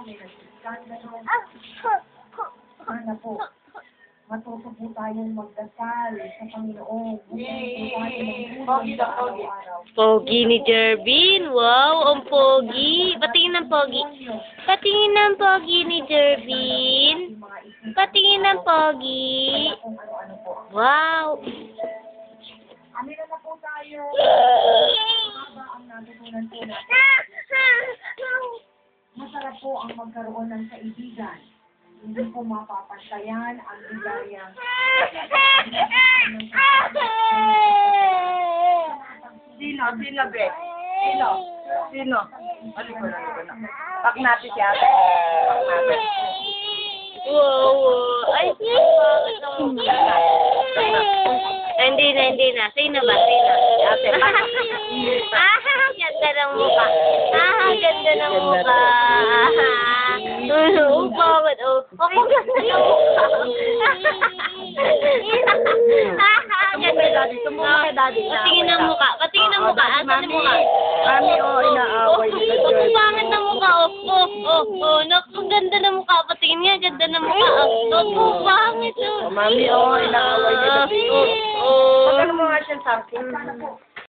may nag-skandalo. Sana po, matuto po tayong magdasal sa Panginoon. Pogi na pogi. Pogi ni Jervin. Wow, ang pogi. Patingin ng pogi. Patingin ng pogi ni Jervin. Patingin ng pogi. Wow. Amin na po tayo. Haba ang natutunan po natin. Masarap po ang magkaroon ng kaibigan. Hindi po mapapantayan ang bigayang Sino, be? Sino? Ano ko na? Pak natin si ate. Pak natin. Wow. Ay, bakit naman? Hindi na. Sino ba? Ate, Ganda ng mukha. Ganda ng mukha. Bakit? Ako ganda ng mukha. Ganda. Daddy, tumulong kay daddy. Patingin ng mukha. Asan ang mukha? Mami, inaaway nila Ang George. pangit ng mukha. Naku, ganda ng mukha. Patingin niya, ganda ng mukha. Naku, pangit. Mami, inaaway nila George. Pagkano mo nga siya sa akin?